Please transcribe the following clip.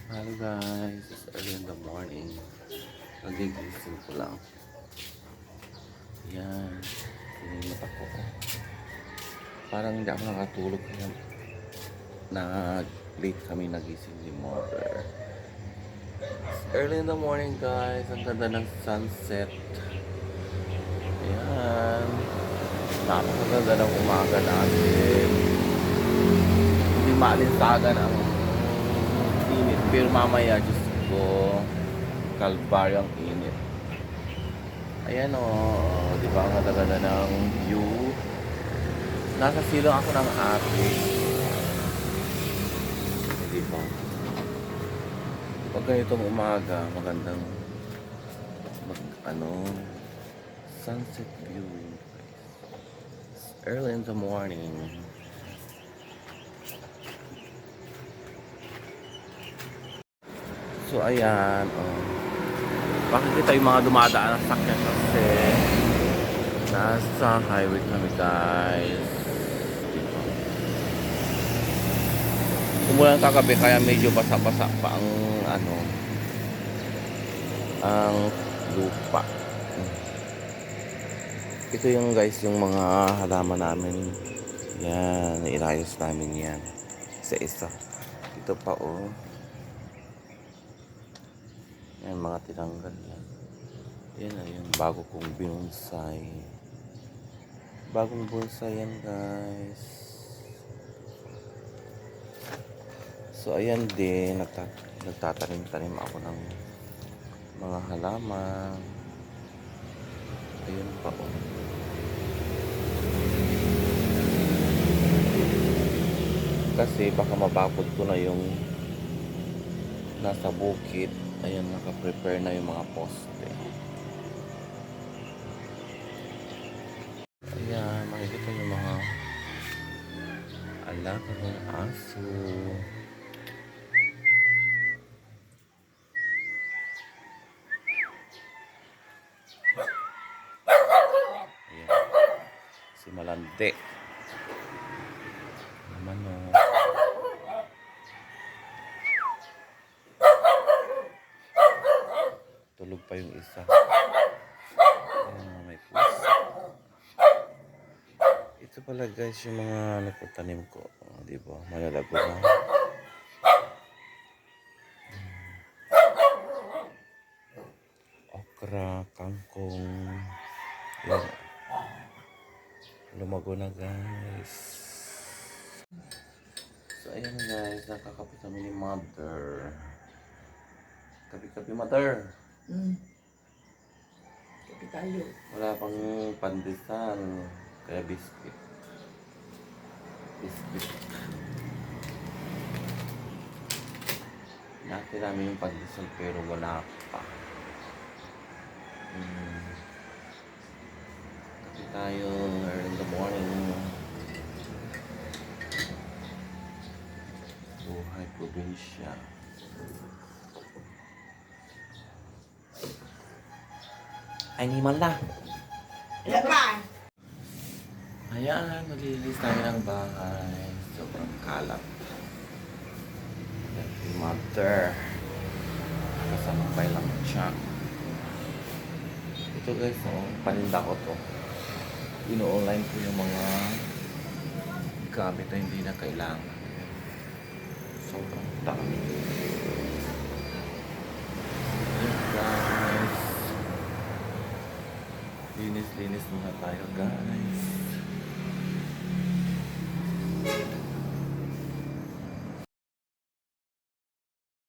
Hello guys, it's early in the morning. Nagigising ko lang. Yan. Yung mata ko. Parang hindi ako nakatulog kaya late kami nagising ni mother. It's early in the morning guys. Ang ganda ng sunset. Yan. Napakaganda ng umaga natin. Hindi maalinsagan ang init. Pero mamaya, Diyos ko, kalbaryo ang init. Ayan o, di ba ang ganda ng view? Nasa silong ako ng ate. Di ba? Pag ganitong umaga, magandang sunset view. It's early in the morning. So ayan, makikita yung mga dumadaan ng sakyan kasi nasa highway kami guys. Dito. Umulan kagabi kaya medyo basa-basa pa ang lupa. Ito yung guys yung mga halaman namin. Yan, ilayos namin yan. Isa-isa. Ito pa yan, mga tinanggal yan. Yan na yung bago kong binonsay. Bagong bonsai yan guys. So ayan din, nagtatanim-tanim ako ng mga halaman. Ayun pa kasi baka mabakod ko na yung nasa bukid. Ayan, naka-prepare na yung mga poste. Ayan, makikita yung mga alaga ng aso. Ayan, si Malande. Naman tulog pa yung isa. Ayan, may pusa. Ito pala guys yung mga nagpatanim ko. Diba? Malalago na. Okra, kangkong. Yan. Lumago na guys. So ayan guys, nakakape kami ni mother. Kape-kape mother. Kape tayo. Wala pang pandesal. Kaya biscuit. Natin namin yung pandesal pero wala pa. Kape tayo early in the morning. Buhay probinsya. Ay, ni Mala. Laban! Ayan, maglilis tayo ng bahay. Sobrang kalat. Yung mother. Kasama pa lang siya. Ito guys, paninda ko to. Ino-online ko yung mga gamit na hindi na kailangan. Sobrang dami. Ayan guys. Linis-linis muna tayo guys.